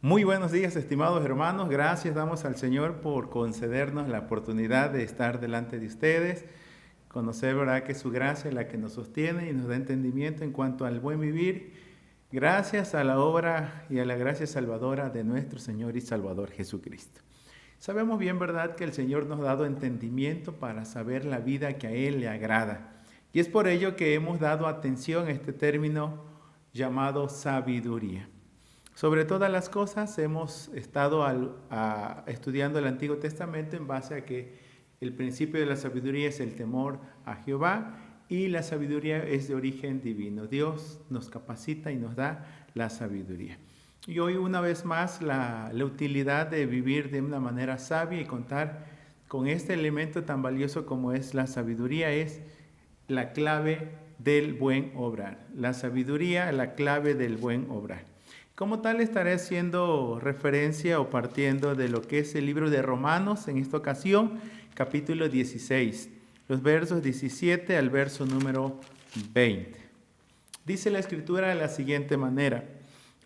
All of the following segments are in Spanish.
Muy buenos días, estimados hermanos. Gracias damos al Señor por concedernos la oportunidad de estar delante de ustedes, conocer, ¿verdad?, que su gracia es la que nos sostiene y nos da entendimiento en cuanto al buen vivir, gracias a la obra y a la gracia salvadora de nuestro Señor y Salvador Jesucristo. Sabemos bien, ¿verdad?, que el Señor nos ha dado entendimiento para saber la vida que a Él le agrada. Y es por ello que hemos dado atención a este término llamado sabiduría. Sobre todas las cosas hemos estado estudiando el Antiguo Testamento en base a que el principio de la sabiduría es el temor a Jehová y la sabiduría es de origen divino. Dios nos capacita y nos da la sabiduría. Y hoy una vez más la utilidad de vivir de una manera sabia y contar con este elemento tan valioso como es la sabiduría es la clave del buen obrar. La sabiduría, la clave del buen obrar. Como tal, estaré haciendo referencia o partiendo de lo que es el libro de Romanos, en esta ocasión, capítulo 16, los versos 17 al verso número 20. Dice la Escritura de la siguiente manera: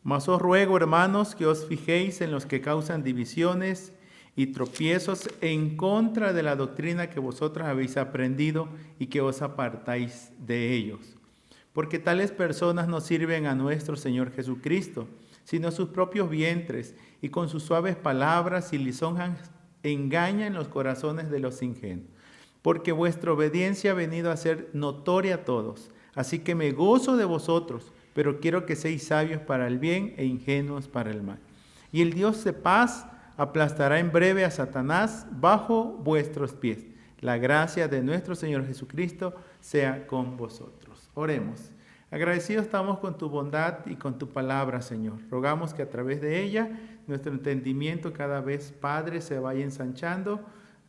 Mas os ruego, hermanos, que os fijéis en los que causan divisiones y tropiezos en contra de la doctrina que vosotros habéis aprendido y que os apartáis de ellos. Porque tales personas no sirven a nuestro Señor Jesucristo, sino a sus propios vientres, y con sus suaves palabras y lisonjas engañan los corazones de los ingenuos. Porque vuestra obediencia ha venido a ser notoria a todos. Así que me gozo de vosotros, pero quiero que seáis sabios para el bien e ingenuos para el mal. Y el Dios de paz aplastará en breve a Satanás bajo vuestros pies. La gracia de nuestro Señor Jesucristo sea con vosotros. Oremos. Agradecidos estamos con tu bondad y con tu palabra, Señor. Rogamos que a través de ella nuestro entendimiento cada vez, Padre, se vaya ensanchando,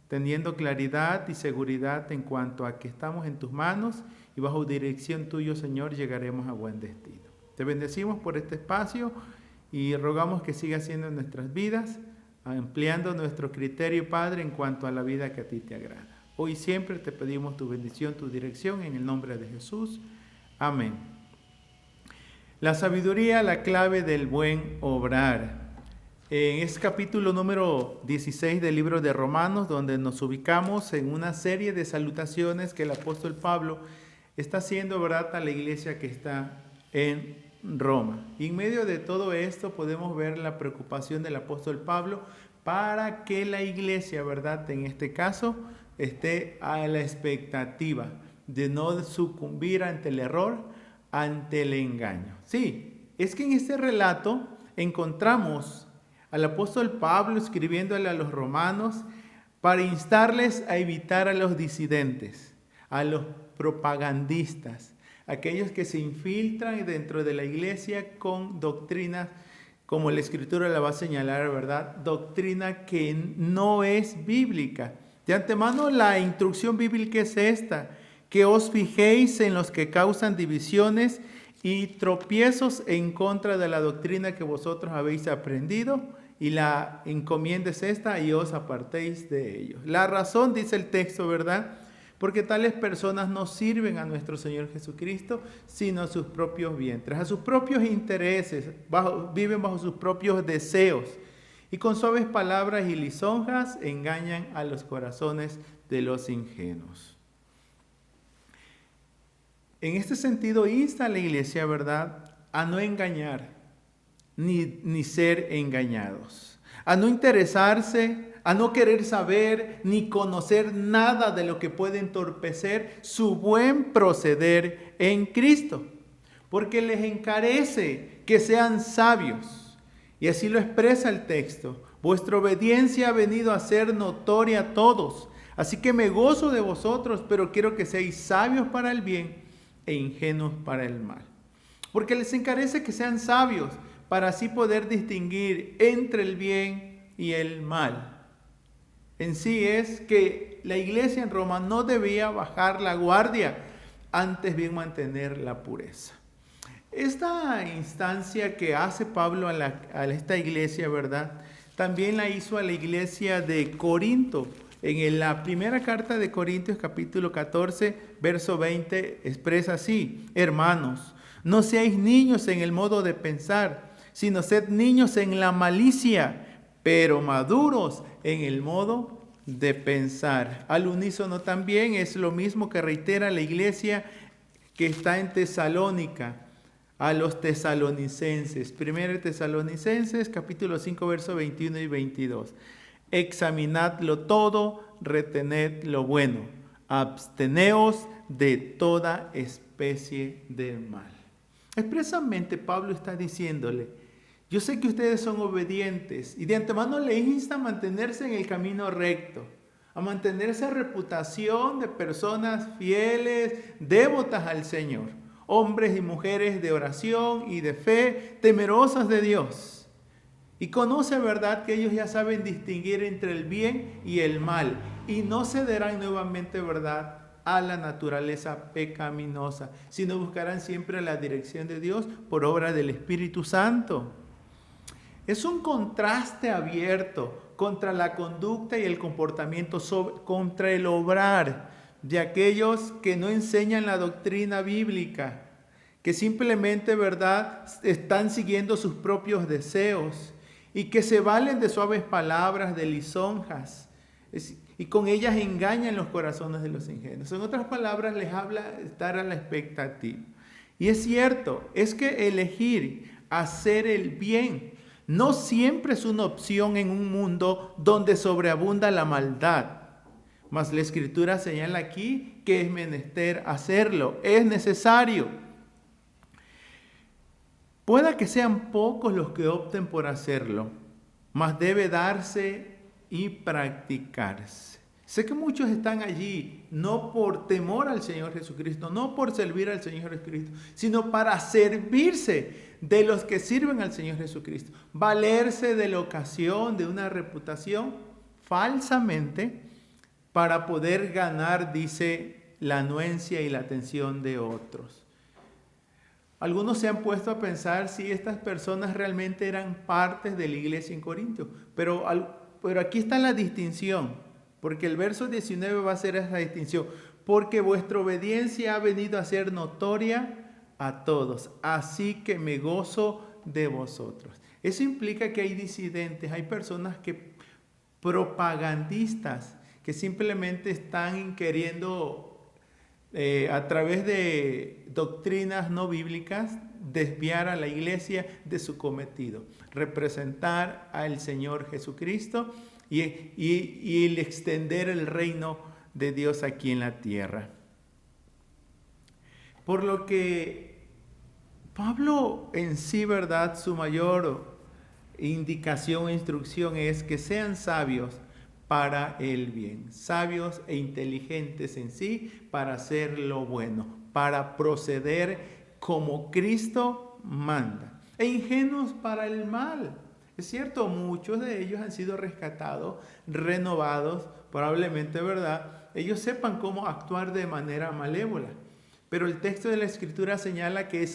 teniendo claridad y seguridad en cuanto a que estamos en tus manos y bajo dirección tuyo, Señor, llegaremos a buen destino. Te bendecimos por este espacio y rogamos que siga siendo en nuestras vidas, ampliando nuestro criterio, Padre, en cuanto a la vida que a ti te agrada. Hoy y siempre te pedimos tu bendición, tu dirección, en el nombre de Jesús. Amén. La sabiduría, la clave del buen obrar. En este capítulo número 16 del libro de Romanos, donde nos ubicamos en una serie de salutaciones que el apóstol Pablo está haciendo, ¿verdad?, a la iglesia que está en Roma. Y en medio de todo esto podemos ver la preocupación del apóstol Pablo para que la iglesia, ¿verdad?, en este caso, esté a la expectativa de no sucumbir ante el error, ante el engaño. Sí, es que en este relato encontramos al apóstol Pablo escribiéndole a los romanos para instarles a evitar a los disidentes, a los propagandistas, aquellos que se infiltran dentro de la iglesia con doctrinas, como la Escritura la va a señalar, ¿verdad?, doctrina que no es bíblica. De antemano la instrucción bíblica es esta: que os fijéis en los que causan divisiones y tropiezos en contra de la doctrina que vosotros habéis aprendido, y la encomienda es esta: y os apartéis de ellos. La razón, dice el texto, ¿verdad?, porque tales personas no sirven a nuestro Señor Jesucristo, sino a sus propios vientres, a sus propios intereses, viven bajo sus propios deseos, y con suaves palabras y lisonjas engañan a los corazones de los ingenuos. En este sentido, insta a la iglesia, ¿verdad?, a no engañar, ni ser engañados, a no interesarse, a no querer saber ni conocer nada de lo que puede entorpecer su buen proceder en Cristo, porque les encarece que sean sabios. Y así lo expresa el texto: vuestra obediencia ha venido a ser notoria a todos. Así que me gozo de vosotros, pero quiero que seáis sabios para el bien e ingenuos para el mal. Porque les encarece que sean sabios, para así poder distinguir entre el bien y el mal. En sí es que la iglesia en Roma no debía bajar la guardia, antes bien mantener la pureza. Esta instancia que hace Pablo a esta iglesia, ¿verdad?, también la hizo a la iglesia de Corinto. En la primera carta de Corintios, capítulo 14, verso 20, expresa así: hermanos, no seáis niños en el modo de pensar, sino sed niños en la malicia, pero maduros en el modo de pensar. Al unísono también es lo mismo que reitera la iglesia que está en Tesalónica, a los tesalonicenses. 1 Tesalonicenses, capítulo 5, versos 21 y 22. Examinadlo todo, retened lo bueno, absteneos de toda especie de mal. Expresamente Pablo está diciéndole: yo sé que ustedes son obedientes y de antemano les insta a mantenerse en el camino recto, a mantener esa reputación de personas fieles, devotas al Señor, hombres y mujeres de oración y de fe, temerosas de Dios. Y conoce, ¿verdad?, que ellos ya saben distinguir entre el bien y el mal y no cederán nuevamente, ¿verdad?, a la naturaleza pecaminosa, sino buscarán siempre la dirección de Dios por obra del Espíritu Santo. Es un contraste abierto contra la conducta y el comportamiento, contra el obrar de aquellos que no enseñan la doctrina bíblica, que simplemente, ¿verdad?, están siguiendo sus propios deseos y que se valen de suaves palabras, de lisonjas, y con ellas engañan los corazones de los ingenuos. En otras palabras, les habla estar a la expectativa. Y es cierto, es que elegir hacer el bien no siempre es una opción en un mundo donde sobreabunda la maldad. Mas la Escritura señala aquí que es menester hacerlo, es necesario. Pueda que sean pocos los que opten por hacerlo, mas debe darse y practicarse. Sé que muchos están allí no por temor al Señor Jesucristo, no por servir al Señor Jesucristo, sino para servirse de los que sirven al Señor Jesucristo, valerse de la ocasión, de una reputación falsamente, para poder ganar, dice, la anuencia y la atención de otros. Algunos se han puesto a pensar si estas personas realmente eran partes de la iglesia en Corinto, pero aquí está la distinción, porque el verso 19 va a ser esa distinción, porque vuestra obediencia ha venido a ser notoria a todos, así que me gozo de vosotros. Eso implica que hay disidentes, hay personas propagandistas, que simplemente están queriendo, a través de doctrinas no bíblicas, desviar a la iglesia de su cometido, representar al Señor Jesucristo y el extender el reino de Dios aquí en la tierra. Por lo que Pablo en sí, ¿verdad?, su mayor indicación e instrucción es que sean sabios para el bien, sabios e inteligentes en sí para hacer lo bueno, para proceder como Cristo manda, e ingenuos para el mal. Es cierto, muchos de ellos han sido rescatados, renovados, probablemente, ¿verdad?, ellos sepan cómo actuar de manera malévola. Pero el texto de la Escritura señala que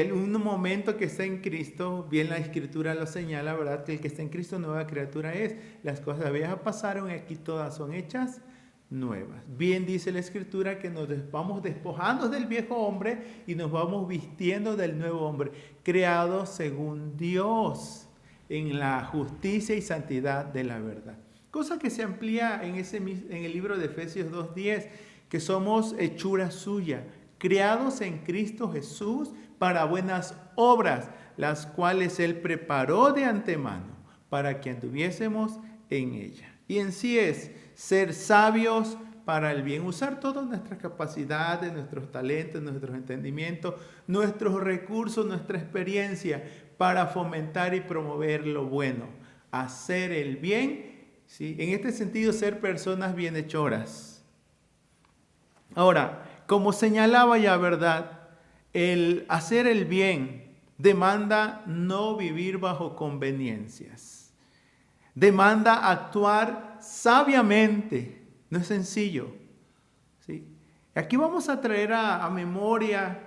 en un momento que está en Cristo, bien la Escritura lo señala, ¿verdad?, que el que está en Cristo nueva criatura es. Las cosas viejas pasaron y aquí todas son hechas nuevas. Bien dice la Escritura que nos vamos despojando del viejo hombre y nos vamos vistiendo del nuevo hombre, creado según Dios, en la justicia y santidad de la verdad. Cosa que se amplía en el libro de Efesios 2:10, que somos hechura suya, creados en Cristo Jesús para buenas obras, las cuales Él preparó de antemano para que anduviésemos en ella. Y en sí es ser sabios para el bien, usar todas nuestras capacidades, nuestros talentos, nuestros entendimientos, nuestros recursos, nuestra experiencia para fomentar y promover lo bueno, hacer el bien, ¿sí? En este sentido, ser personas bienhechoras. Ahora, como señalaba ya, ¿verdad?, el hacer el bien demanda no vivir bajo conveniencias. Demanda actuar sabiamente. No es sencillo, ¿sí? Aquí vamos a traer a memoria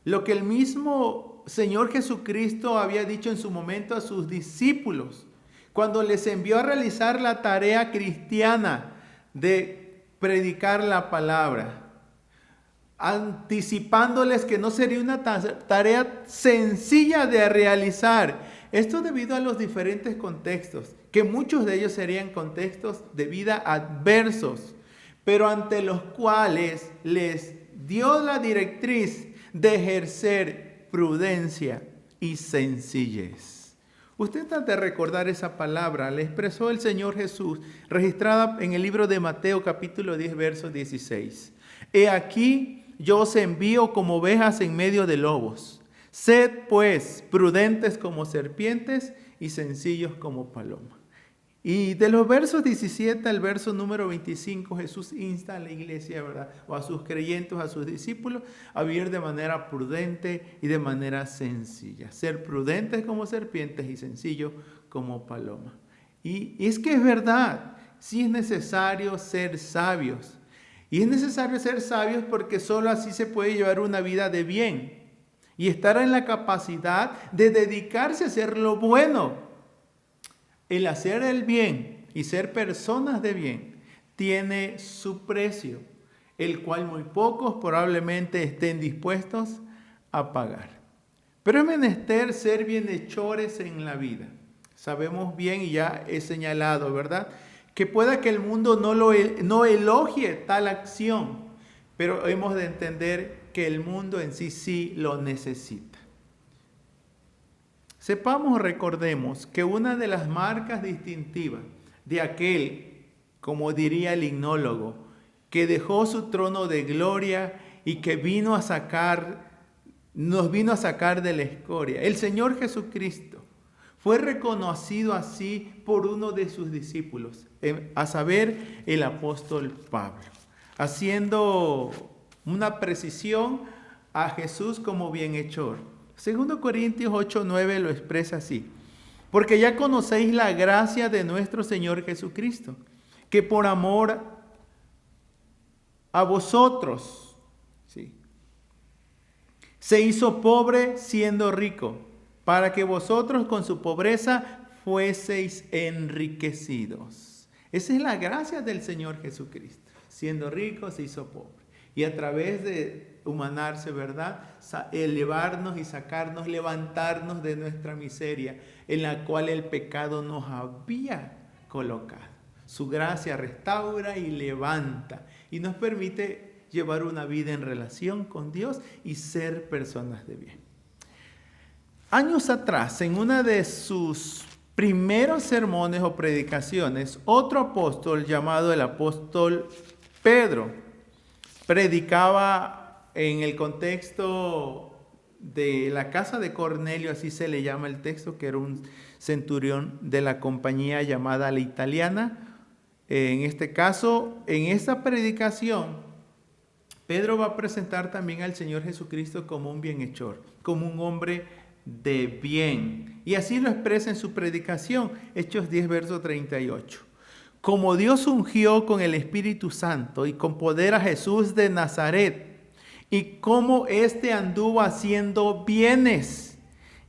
lo que el mismo Señor Jesucristo había dicho en su momento a sus discípulos, cuando les envió a realizar la tarea cristiana de predicar la palabra. anticipándoles que no sería una tarea sencilla de realizar. Esto debido a los diferentes contextos, que muchos de ellos serían contextos de vida adversos, pero ante los cuales les dio la directriz de ejercer prudencia y sencillez. Usted trata de recordar esa palabra, la expresó el Señor Jesús, registrada en el libro de Mateo capítulo 10, verso 16. He aquí, yo os envío como ovejas en medio de lobos. Sed pues prudentes como serpientes y sencillos como palomas. Y de los versos 17 al verso número 25, Jesús insta a la iglesia, ¿verdad?, o a sus creyentes, a sus discípulos, a vivir de manera prudente y de manera sencilla. Ser prudentes como serpientes y sencillos como palomas. Y es que es verdad, sí es necesario ser sabios. Y es necesario ser sabios porque solo así se puede llevar una vida de bien y estar en la capacidad de dedicarse a hacer lo bueno. El hacer el bien y ser personas de bien tiene su precio, el cual muy pocos probablemente estén dispuestos a pagar. Pero es menester ser bienhechores en la vida. Sabemos bien, y ya he señalado, ¿verdad?, que pueda que el mundo no elogie tal acción, pero hemos de entender que el mundo en sí lo necesita. Sepamos, recordemos que una de las marcas distintivas de aquel, como diría el himnólogo, que dejó su trono de gloria y que nos vino a sacar de la escoria, el Señor Jesucristo, fue reconocido así por uno de sus discípulos, a saber, el apóstol Pablo, haciendo una precisión a Jesús como bienhechor. 2 Corintios 8:9 lo expresa así: porque ya conocéis la gracia de nuestro Señor Jesucristo, que por amor a vosotros, ¿sí?, se hizo pobre siendo rico, para que vosotros con su pobreza fueseis enriquecidos. Esa es la gracia del Señor Jesucristo. Siendo rico se hizo pobre. Y a través de humanarse, ¿verdad?, elevarnos y sacarnos, levantarnos de nuestra miseria en la cual el pecado nos había colocado. Su gracia restaura y levanta y nos permite llevar una vida en relación con Dios y ser personas de bien. Años atrás, en una de sus primeros sermones o predicaciones, otro apóstol llamado el apóstol Pedro predicaba en el contexto de la casa de Cornelio, así se le llama el texto, que era un centurión de la compañía llamada La Italiana. En este caso, en esta predicación, Pedro va a presentar también al Señor Jesucristo como un bienhechor, como un hombre de bien. Y así lo expresa en su predicación, Hechos 10, verso 38. Como Dios ungió con el Espíritu Santo y con poder a Jesús de Nazaret, y cómo éste anduvo haciendo bienes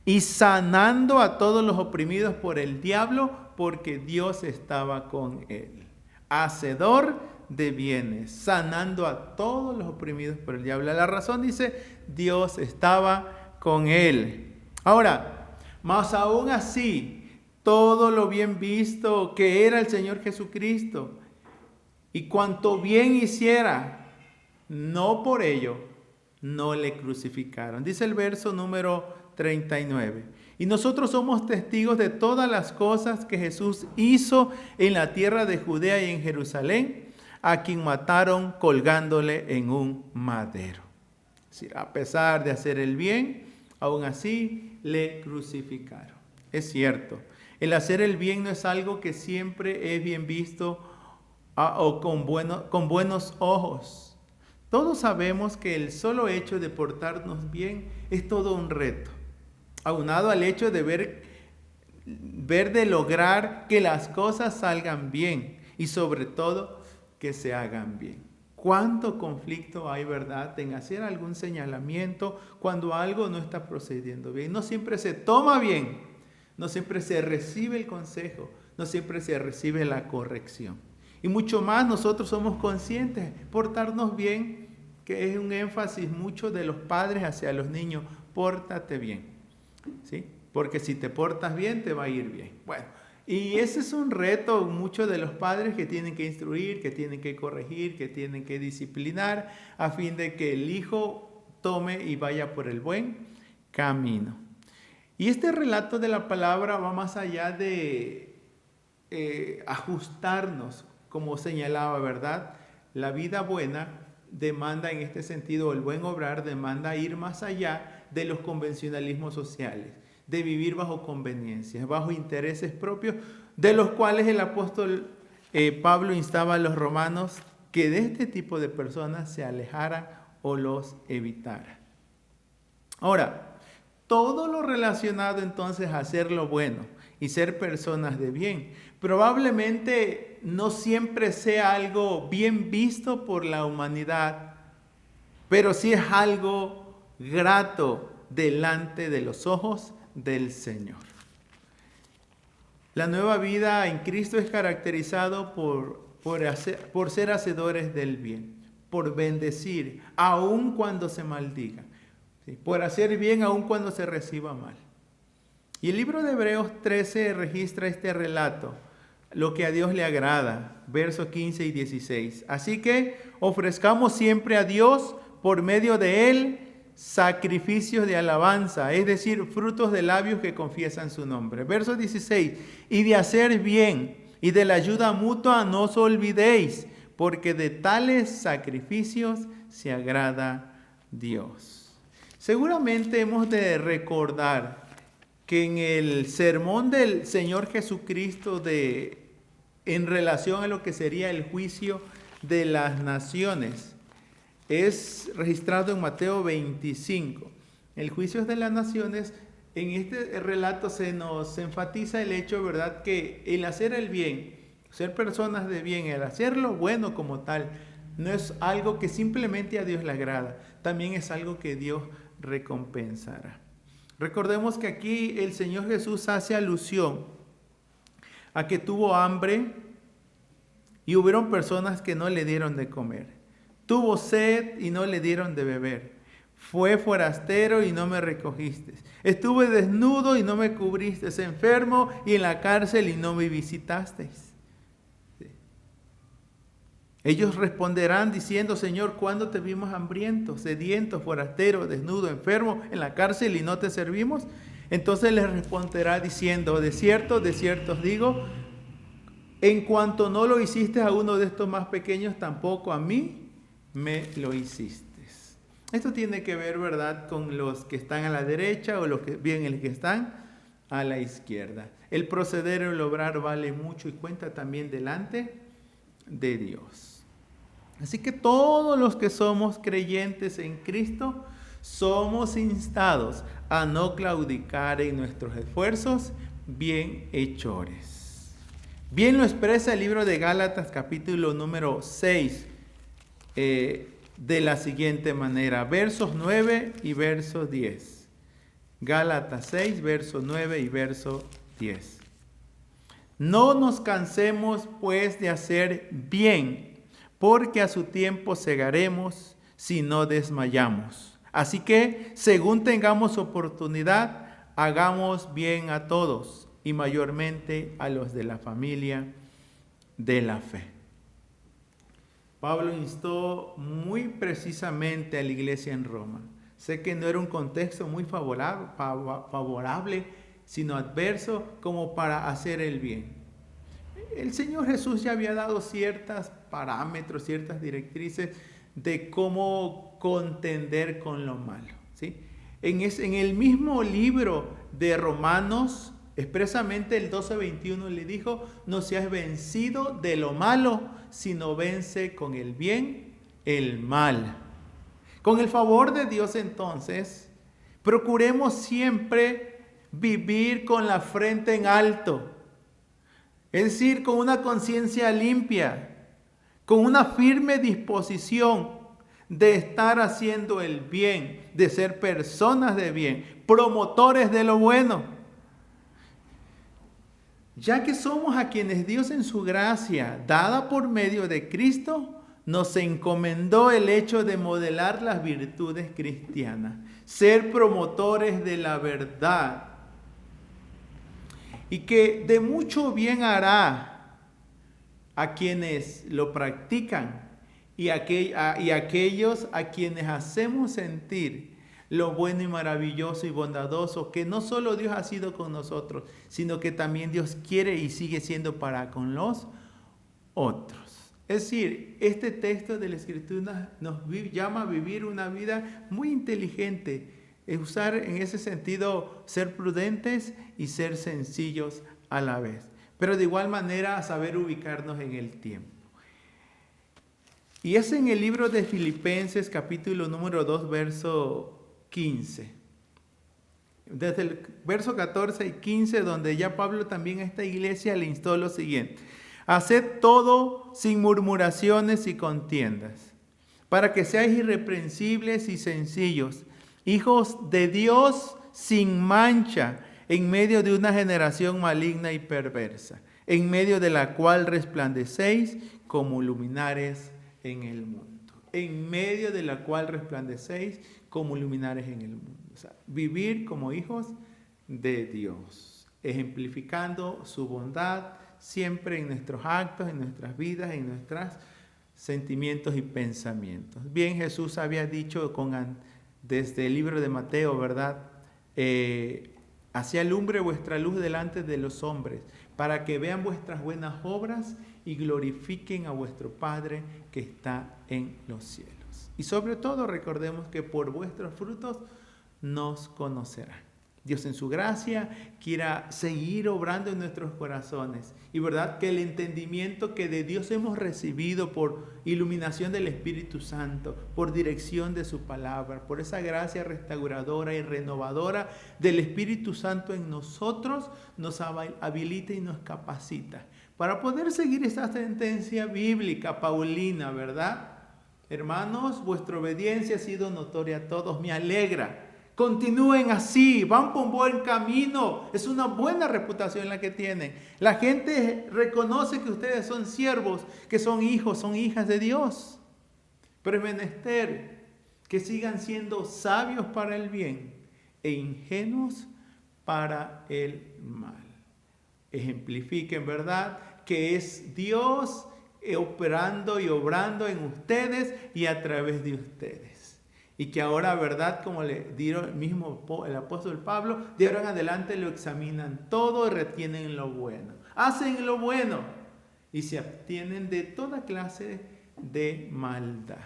y sanando a todos los oprimidos por el diablo, porque Dios estaba con él. Hacedor de bienes, sanando a todos los oprimidos por el diablo. La razón dice, Dios estaba con él. Ahora, más aún así, todo lo bien visto que era el Señor Jesucristo y cuanto bien hiciera, no por ello no le crucificaron. Dice el verso número 39. Y nosotros somos testigos de todas las cosas que Jesús hizo en la tierra de Judea y en Jerusalén, a quien mataron colgándole en un madero. Es decir, a pesar de hacer el bien, aún así le crucificaron. Es cierto, el hacer el bien no es algo que siempre es bien visto o con buenos ojos. Todos sabemos que el solo hecho de portarnos bien es todo un reto, aunado al hecho de ver de lograr que las cosas salgan bien y sobre todo que se hagan bien. ¿Cuánto conflicto hay, verdad, en hacer algún señalamiento cuando algo no está procediendo bien? No siempre se toma bien, no siempre se recibe el consejo, no siempre se recibe la corrección. Y mucho más nosotros somos conscientes, portarnos bien que es un énfasis mucho de los padres hacia los niños: pórtate bien, ¿sí? Porque si te portas bien, te va a ir bien. Bueno, y ese es un reto muchos de los padres, que tienen que instruir, que tienen que corregir, que tienen que disciplinar, a fin de que el hijo tome y vaya por el buen camino. Y este relato de la palabra va más allá de ajustarnos, como señalaba, ¿verdad? La vida buena demanda, en este sentido, el buen obrar demanda ir más allá de los convencionalismos sociales, de vivir bajo conveniencias, bajo intereses propios, de los cuales el apóstol Pablo instaba a los romanos que de este tipo de personas se alejara o los evitara. Ahora, todo lo relacionado entonces a hacer lo bueno y ser personas de bien, probablemente no siempre sea algo bien visto por la humanidad, pero sí es algo grato delante de los ojos del Señor. La nueva vida en Cristo es caracterizado por ser hacedores del bien, por bendecir, aun cuando se maldiga, ¿sí? Por hacer bien aun cuando se reciba mal. Y el libro de Hebreos 13 registra este relato, lo que a Dios le agrada, versos 15 y 16. Así que ofrezcamos siempre a Dios, por medio de Él, sacrificios de alabanza, es decir, frutos de labios que confiesan su nombre. Verso 16, y de hacer bien y de la ayuda mutua no os olvidéis, porque de tales sacrificios se agrada Dios. Seguramente hemos de recordar que en el sermón del Señor Jesucristo en relación a lo que sería el juicio de las naciones, es registrado en Mateo 25. El juicio de las naciones, en este relato se nos enfatiza el hecho, ¿verdad?, que el hacer el bien, ser personas de bien, el hacer lo bueno como tal, no es algo que simplemente a Dios le agrada, también es algo que Dios recompensará. Recordemos que aquí el Señor Jesús hace alusión a que tuvo hambre y hubieron personas que no le dieron de comer. Tuvo sed y no le dieron de beber. Fue forastero y no me recogiste. Estuve desnudo y no me cubriste. Enfermo y en la cárcel y no me visitasteis. Sí. Ellos responderán diciendo: Señor, ¿cuándo te vimos hambriento, sediento, forastero, desnudo, enfermo, en la cárcel y no te servimos? Entonces les responderá diciendo: de cierto os digo, en cuanto no lo hiciste a uno de estos más pequeños, tampoco a mí me lo hiciste. Esto tiene que ver, ¿verdad?, con los que están a la derecha o los que están a la izquierda. El proceder o el obrar vale mucho y cuenta también delante de Dios. Así que todos los que somos creyentes en Cristo somos instados a no claudicar en nuestros esfuerzos bienhechores. Bien lo expresa el libro de Gálatas, capítulo número 6, de la siguiente manera, versos 9 y verso 10. Gálatas 6, verso 9 y verso 10. No nos cansemos pues de hacer bien, porque a su tiempo segaremos si no desmayamos. Así que, según tengamos oportunidad, hagamos bien a todos y mayormente a los de la familia de la fe. Pablo instó muy precisamente a la iglesia en Roma. Sé que no era un contexto muy favorable, sino adverso, como para hacer el bien. El Señor Jesús ya había dado ciertos parámetros, ciertas directrices de cómo contender con lo malo, ¿sí? En el mismo libro de Romanos, expresamente el 12:21 le dijo: no seas vencido de lo malo, sino vence con el bien el mal. Con el favor de Dios, entonces, procuremos siempre vivir con la frente en alto, es decir, con una conciencia limpia, con una firme disposición de estar haciendo el bien, de ser personas de bien, promotores de lo bueno. Ya que somos a quienes Dios en su gracia, dada por medio de Cristo, nos encomendó el hecho de modelar las virtudes cristianas, ser promotores de la verdad, y que de mucho bien hará a quienes lo practican y aquellos a quienes hacemos sentir lo bueno y maravilloso y bondadoso que no solo Dios ha sido con nosotros, sino que también Dios quiere y sigue siendo para con los otros. Es decir, este texto de la Escritura nos llama a vivir una vida muy inteligente, es usar en ese sentido ser prudentes y ser sencillos a la vez, pero de igual manera saber ubicarnos en el tiempo. Y es en el libro de Filipenses capítulo número 2 verso 15. Desde el verso 14 y 15, donde ya Pablo también a esta iglesia le instó lo siguiente: haced todo sin murmuraciones y contiendas, para que seáis irreprensibles y sencillos, hijos de Dios sin mancha, en medio de una generación maligna y perversa, en medio de la cual resplandecéis como luminares en el mundo. En medio de la cual resplandecéis como luminares en el mundo. O sea, vivir como hijos de Dios, ejemplificando su bondad siempre en nuestros actos, en nuestras vidas, en nuestros sentimientos y pensamientos. Bien, Jesús había dicho desde el libro de Mateo, ¿verdad? Así alumbre vuestra luz delante de los hombres, para que vean vuestras buenas obras y glorifiquen a vuestro Padre que está en los cielos. Y sobre todo recordemos que por vuestros frutos nos conocerán. Dios en su gracia quiera seguir obrando en nuestros corazones. Y verdad que el entendimiento que de Dios hemos recibido por iluminación del Espíritu Santo, por dirección de su palabra, por esa gracia restauradora y renovadora del Espíritu Santo en nosotros, nos habilita y nos capacita para poder seguir esta sentencia bíblica paulina, ¿verdad? Hermanos, vuestra obediencia ha sido notoria a todos, me alegra. Continúen así, van por un buen camino. Es una buena reputación la que tienen. La gente reconoce que ustedes son siervos, que son hijos, son hijas de Dios. Pero es menester que sigan siendo sabios para el bien e ingenuos para el mal. Ejemplifiquen, ¿verdad?, que es Dios operando y obrando en ustedes y a través de ustedes. Y que ahora, ¿verdad?, como le dijo el apóstol Pablo, de ahora en adelante lo examinan todo y retienen lo bueno. Hacen lo bueno y se abstienen de toda clase de maldad.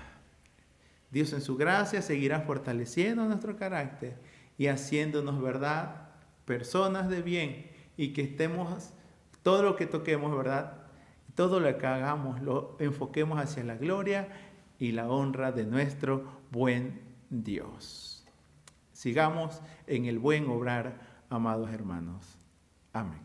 Dios en su gracia seguirá fortaleciendo nuestro carácter y haciéndonos, ¿verdad?, personas de bien, y que estemos, todo lo que toquemos, ¿verdad?, todo lo que hagamos, lo enfoquemos hacia la gloria y la honra de nuestro buen Dios. Sigamos en el buen obrar, amados hermanos. Amén.